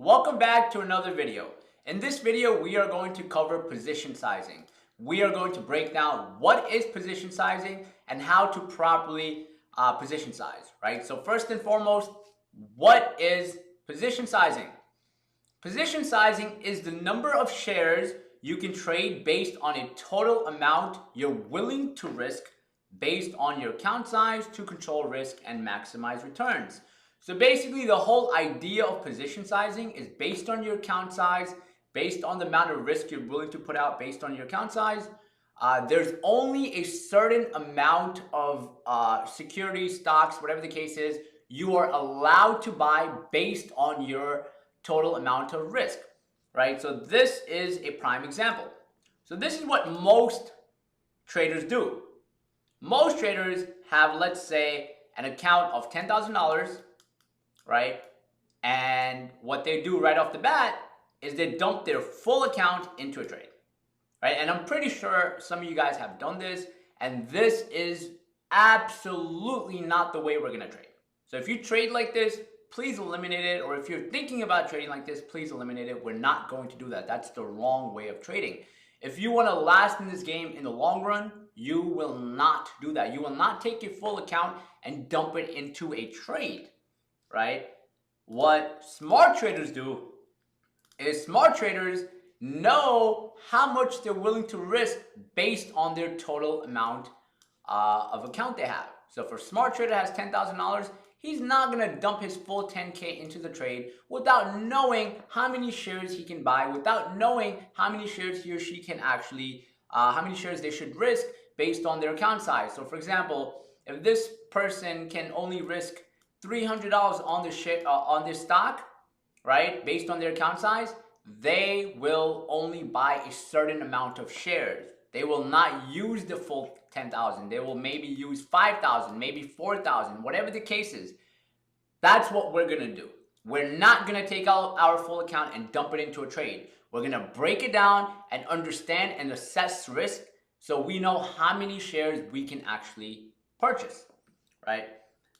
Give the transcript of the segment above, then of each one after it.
Welcome back to another video. In this video, we are going to cover position sizing. We are going to break down what is position sizing and how to properly position size, right? So first and foremost, what is position sizing? Position sizing is the number of shares you can trade based on a total amount you're willing to risk based on your account size to control risk and maximize returns. So basically, the whole idea of position sizing is based on your account size, based on the amount of risk you're willing to put out based on your account size. There's only a certain amount of securities, stocks, whatever the case is, you are allowed to buy based on your total amount of risk, right? So this is a prime example. So this is what most traders do. Most traders have, let's say, an account of $10,000, right? And what they do right off the bat is they dump their full account into a trade, right? And I'm pretty sure some of you guys have done this, and this is absolutely not the way we're gonna trade. So if you trade like this, please eliminate it. Or if you're thinking about trading like this, please eliminate it. We're not going to do that. That's the wrong way of trading. If you want to last in this game in the long run, you will not do that. You will not take your full account and dump it into a trade, right? What smart traders do is smart traders know how much they're willing to risk based on their total amount of account they have. So if a smart trader has $10,000, he's not going to dump his full 10K into the trade without knowing how many shares he can buy, without knowing how many shares he or she can actually, how many shares they should risk based on their account size. So for example, if this person can only risk $300 on this stock, right, based on their account size, they will only buy a certain amount of shares. They will not use the full 10,000. They will maybe use 5,000, maybe 4,000, whatever the case is. That's what we're going to do. We're not going to take out our full account and dump it into a trade. We're going to break it down and understand and assess risk so we know how many shares we can actually purchase, right?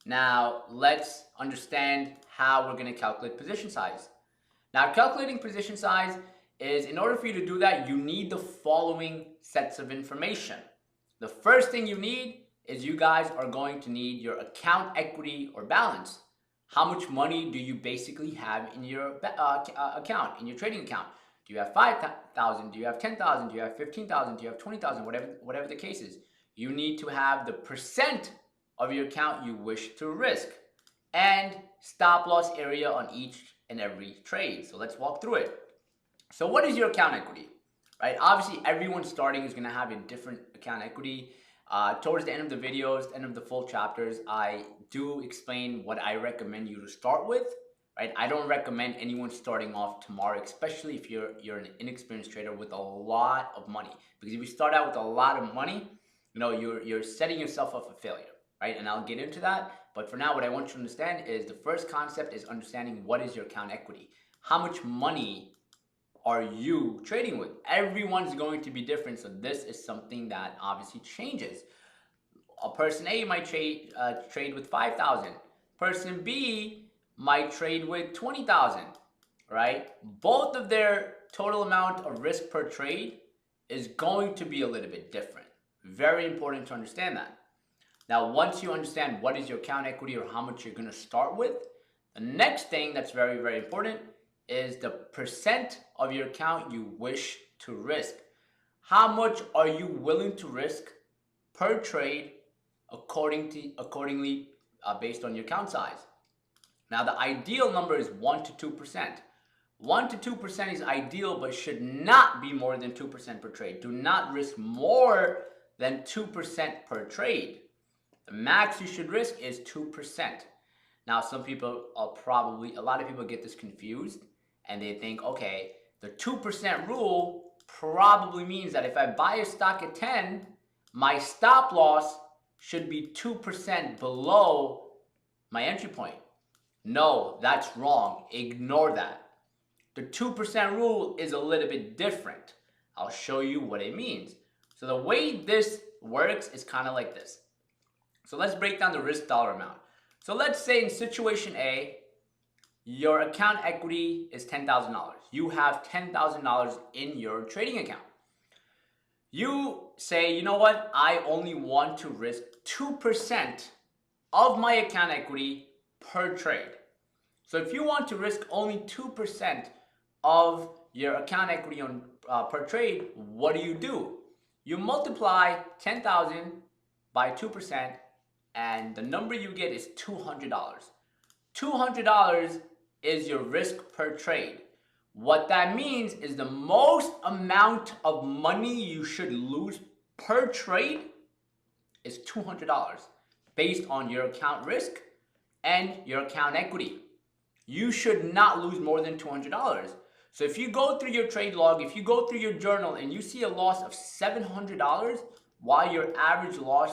Now, let's understand how we're going to calculate position size. Now, calculating position size is, in order for you to do that, you need the following sets of information. The first thing you need is you guys are going to need your account equity or balance. How much money do you basically have in your account, in your trading account? Do you have 5,000? Do you have 10,000? Do you have 15,000? Do you have 20,000? Whatever the case is. You need to have the percent of your account you wish to risk and stop loss area on each and every trade. So let's walk through it. So what is your account equity, right? Obviously, everyone starting is going to have a different account equity. Towards the end of the videos, end of the full chapters, I do explain what I recommend you to start with, right? I don't recommend anyone starting off tomorrow, especially if you're an inexperienced trader with a lot of money. Because if you start out with a lot of money, you know, you're setting yourself up for failure, right? And I'll get into that. But for now, what I want you to understand is the first concept is understanding what is your account equity. How much money are you trading with? Everyone's going to be different, so this is something that obviously changes. A person A might trade with 5,000. Person B might trade with 20,000, right? Both of their total amount of risk per trade is going to be a little bit different. Very important to understand that. Now, once you understand what is your account equity or how much you're going to start with, the next thing that's very, very important is the percent of your account you wish to risk. How much are you willing to risk per trade accordingly based on your account size? Now, the ideal number is 1 to 2%. 1 to 2% is ideal, but should not be more than 2% per trade. Do not risk more than 2% per trade. The max you should risk is 2%. Now, some people a lot of people get this confused and they think, okay, the 2% rule probably means that if I buy a stock at 10, my stop loss should be 2% below my entry point. No, that's wrong. Ignore that. The 2% rule is a little bit different. I'll show you what it means. So the way this works is kind of like this. So let's break down the risk dollar amount. So let's say in situation A, your account equity is $10,000. You have $10,000 in your trading account. You say, you know what? I only want to risk 2% of my account equity per trade. So if you want to risk only 2% of your account equity on per trade, what do? You multiply 10,000 by 2%, and the number you get is $200. $200 is your risk per trade. What that means is the most amount of money you should lose per trade is $200 based on your account risk and your account equity. You should not lose more than $200. So if you go through your trade log, if you go through your journal and you see a loss of $700 while your average loss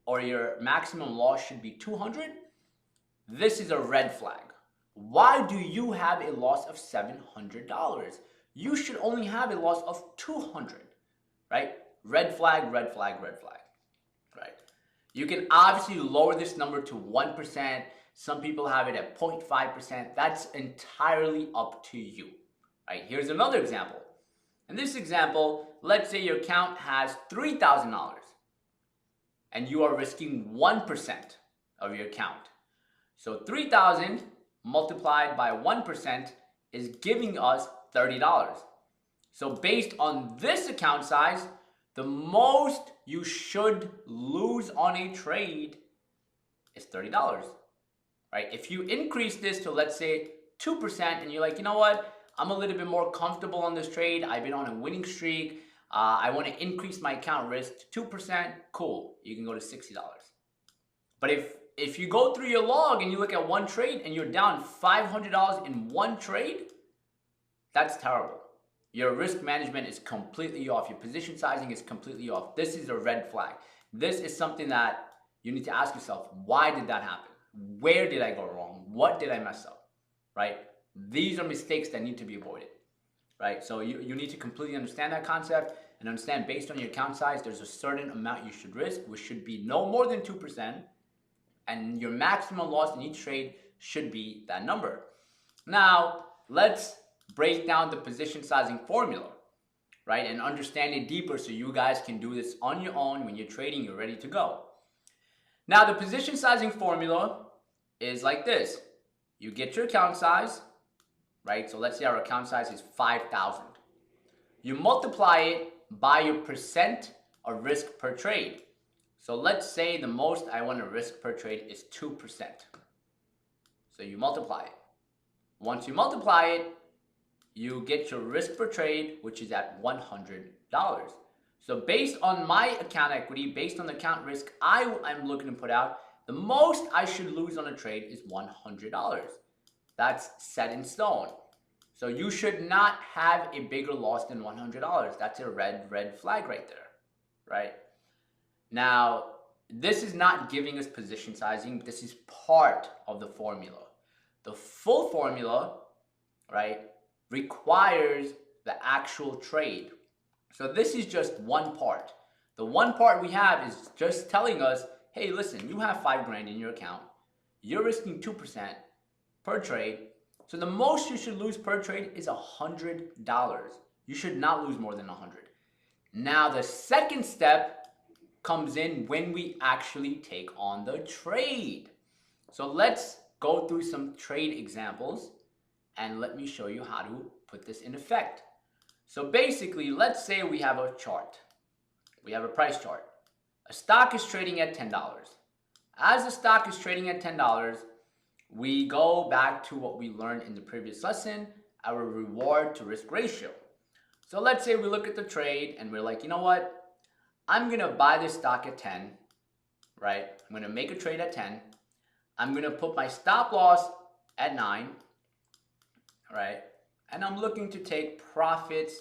or your maximum loss should be $200, this is a red flag. Why do you have a loss of $700? You should only have a loss of $200, right? Red flag, red flag, red flag, right? You can obviously lower this number to 1%. Some people have it at 0.5%. That's entirely up to you, right? Here's another example. In this example, let's say your account has $3,000 and you are risking 1% of your account. So 3,000 multiplied by 1% is giving us $30. So based on this account size, the most you should lose on a trade is $30, right? If you increase this to, let's say, 2% and you're like, you know what? I'm a little bit more comfortable on this trade. I've been on a winning streak. I want to increase my account risk to 2%. Cool. You can go to $60. But if you go through your log and you look at one trade and you're down $500 in one trade, that's terrible. Your risk management is completely off. Your position sizing is completely off. This is a red flag. This is something that you need to ask yourself, why did that happen? Where did I go wrong? What did I mess up, right? These are mistakes that need to be avoided, right? So you need to completely understand that concept and understand based on your account size, there's a certain amount you should risk, which should be no more than 2%. And your maximum loss in each trade should be that number. Now, let's break down the position sizing formula, right? And understand it deeper so you guys can do this on your own. When you're trading, you're ready to go. Now, the position sizing formula is like this. You get your account size, right? So let's say our account size is 5,000. You multiply it by your percent of risk per trade. So let's say the most I want to risk per trade is 2%. So you multiply it. Once you multiply it, you get your risk per trade, which is at $100. So based on my account equity, based on the account risk I'm looking to put out, the most I should lose on a trade is $100. That's set in stone. So you should not have a bigger loss than $100. That's a red flag right there, right? Now, this is not giving us position sizing. This is part of the formula. The full formula, right, requires the actual trade. So this is just one part. The one part we have is just telling us, hey, listen, you have $5,000 in your account. You're risking 2% per trade. So the most you should lose per trade is $100. You should not lose more than 100. Now, the second step comes in when we actually take on the trade. So let's go through some trade examples and let me show you how to put this in effect. So basically, let's say we have a chart. We have a price chart. A stock is trading at $10. As the stock is trading at $10, we go back to what we learned in the previous lesson, our reward to risk ratio. So let's say we look at the trade and we're like, you know what? I'm going to buy this stock at 10, right? I'm going to make a trade at 10. I'm going to put my stop loss at 9, right? And I'm looking to take profits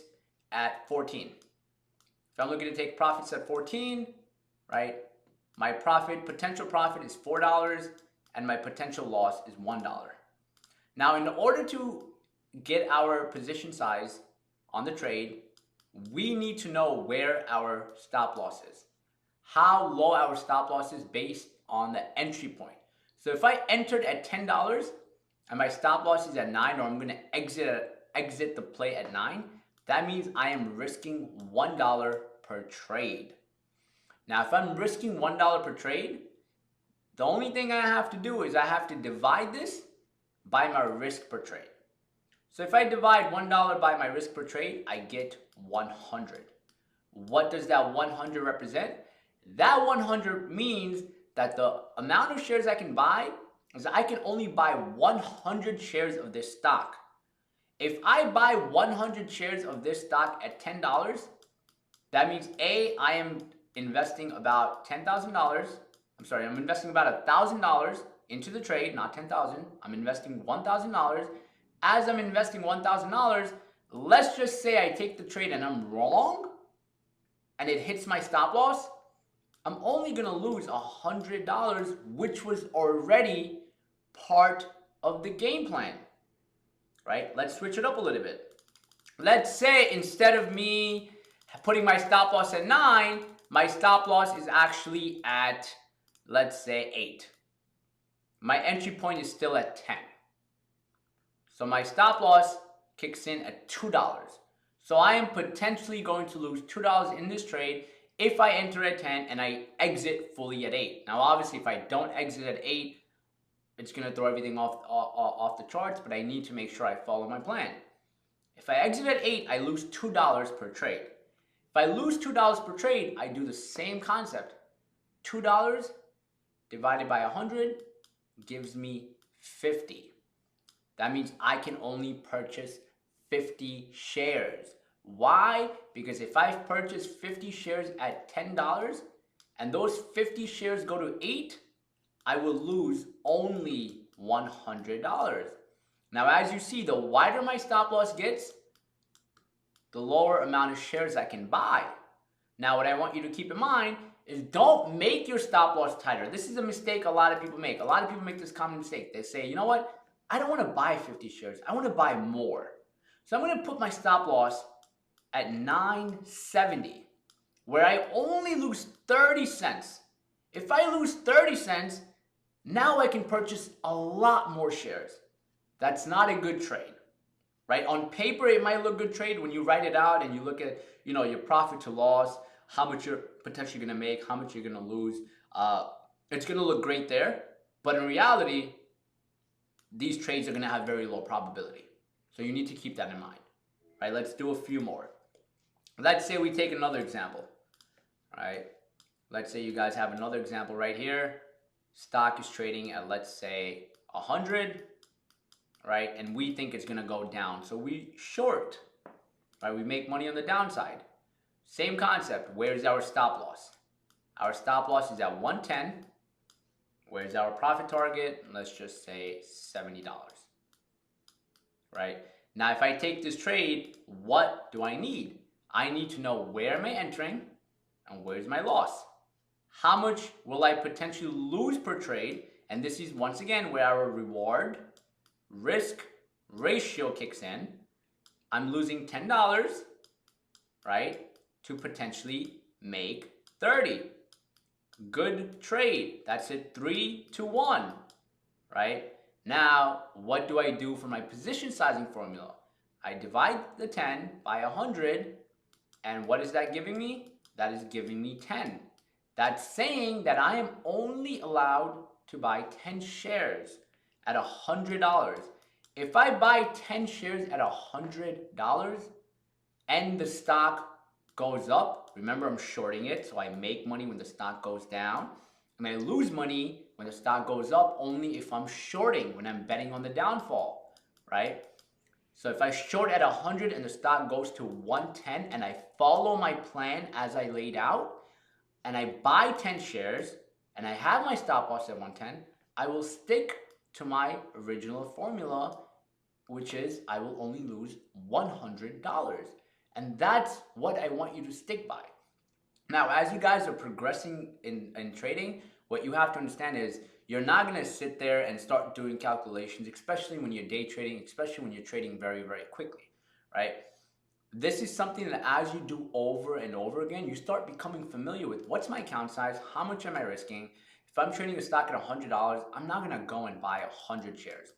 at 14. If I'm looking to take profits at 14, right? My potential profit is $4 and my potential loss is $1. Now, in order to get our position size on the trade, we need to know where our stop loss is. How low our stop loss is based on the entry point. So if I entered at $10, and my stop loss is at 9, or I'm going to exit the play at 9, that means I am risking $1 per trade. Now, if I'm risking $1 per trade, the only thing I have to do is I have to divide this by my risk per trade. So if I divide $1 by my risk per trade, I get 100. What does that 100 represent? That 100 means that the amount of shares I can buy is I can only buy 100 shares of this stock. If I buy 100 shares of this stock at $10, that means A, I am investing about $10,000. I'm sorry, I'm investing about $1,000 into the trade, not 10,000. I'm investing $1,000. As I'm investing $1,000, let's just say I take the trade and I'm wrong and it hits my stop loss. I'm only gonna lose $100, which was already part of the game plan, right? Let's switch it up a little bit. Let's say instead of me putting my stop loss at 9, my stop loss is actually at, let's say, 8. My entry point is still at 10. So my stop loss kicks in at $2. So I am potentially going to lose $2 in this trade if I enter at 10 and I exit fully at 8. Now, obviously, if I don't exit at 8, it's going to throw everything off the charts, but I need to make sure I follow my plan. If I exit at 8, I lose $2 per trade. If I lose $2 per trade, I do the same concept. $2 divided by 100 gives me 50. That means I can only purchase 50 shares. Why? Because if I purchase 50 shares at $10 and those 50 shares go to 8, I will lose only $100. Now, as you see, the wider my stop loss gets, the lower amount of shares I can buy. Now, what I want you to keep in mind is don't make your stop loss tighter. This is a mistake a lot of people make. A lot of people make this common mistake. They say, you know what? I don't want to buy 50 shares. I want to buy more. So I'm going to put my stop loss at 970, where I only lose 30 cents. If I lose 30 cents, now I can purchase a lot more shares. That's not a good trade, right? On paper, it might look good trade when you write it out and you look at, your profit to loss, how much you're potentially going to make, how much you're going to lose. It's going to look great there. But in reality, these trades are going to have very low probability. So you need to keep that in mind, right? Let's do a few more. Let's say we take another example, right? Let's say you guys have another example right here. Stock is trading at, let's say, 100, right? And we think it's going to go down. So we short, right? We make money on the downside. Same concept. Where's our stop loss? Our stop loss is at 110. Where's our profit target? Let's just say $70, right? Now, if I take this trade, what do I need? I need to know where am I entering and where's my loss. How much will I potentially lose per trade? And this is, once again, where our reward risk ratio kicks in. I'm losing $10, right, to potentially make 30. Good trade. That's it, 3-to-1, right? Now, what do I do for my position sizing formula? I divide the 10 by 100, and what is that giving me? That is giving me 10. That's saying that I am only allowed to buy 10 shares at $100. If I buy 10 shares at $100 and the stock goes up, remember I'm shorting it, so I make money when the stock goes down, and I lose money when the stock goes up only if I'm shorting, when I'm betting on the downfall, right? So if I short at 100 and the stock goes to 110 and I follow my plan as I laid out, and I buy 10 shares and I have my stop loss at 110, I will stick to my original formula, which is I will only lose $100. And that's what I want you to stick by. Now, as you guys are progressing in trading, what you have to understand is you're not going to sit there and start doing calculations, especially when you're day trading, especially when you're trading very, very quickly, right? This is something that as you do over and over again, you start becoming familiar with what's my account size, how much am I risking. If I'm trading a stock at $100, I'm not going to go and buy 100 shares.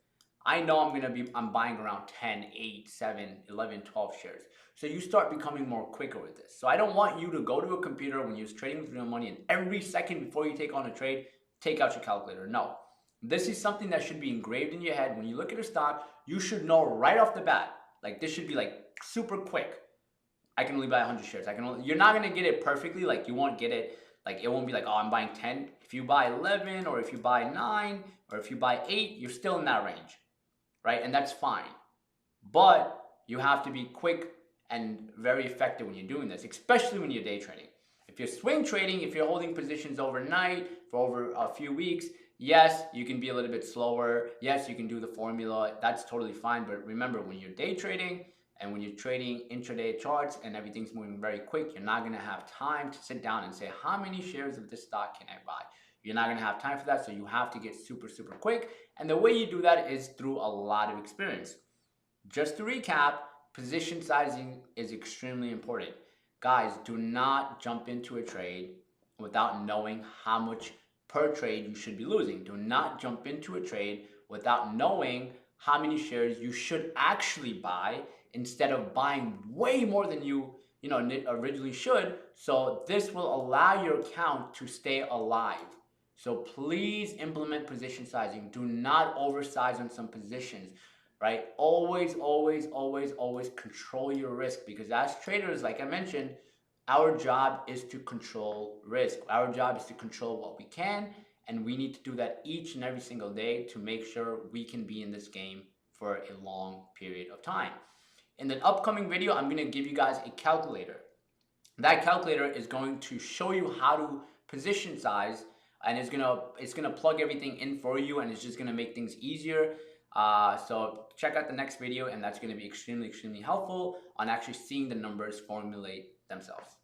I know I'm buying around 10, 8, 7, 11, 12 shares. So you start becoming more quicker with this. So I don't want you to go to a computer when you're trading with real money and every second before you take on a trade, take out your calculator. No. This is something that should be engraved in your head. When you look at a stock, you should know right off the bat. Like this should be like super quick. I can only buy 100 shares. You're not going to get it perfectly. Like you won't get it. Like it won't be like, oh, I'm buying 10. If you buy 11 or if you buy 9 or if you buy 8, you're still in that range, right? And that's fine. But you have to be quick and very effective when you're doing this, especially when you're day trading. If you're swing trading, if you're holding positions overnight for over a few weeks, yes, you can be a little bit slower. Yes, you can do the formula. That's totally fine. But remember, when you're day trading and when you're trading intraday charts and everything's moving very quick, you're not going to have time to sit down and say, how many shares of this stock can I buy? You're not going to have time for that. So you have to get super, super quick. And the way you do that is through a lot of experience. Just to recap, position sizing is extremely important. Guys, do not jump into a trade without knowing how much per trade you should be losing. Do not jump into a trade without knowing how many shares you should actually buy instead of buying way more than you originally should. So this will allow your account to stay alive. So please implement position sizing. Do not oversize on some positions, right? Always, always, always, always control your risk, because as traders, like I mentioned, our job is to control risk. Our job is to control what we can, and we need to do that each and every single day to make sure we can be in this game for a long period of time. In the upcoming video, I'm going to give you guys a calculator. That calculator is going to show you how to position size, and it's gonna plug everything in for you, and it's just gonna make things easier. So check out the next video, and that's gonna be extremely, extremely helpful on actually seeing the numbers formulate themselves.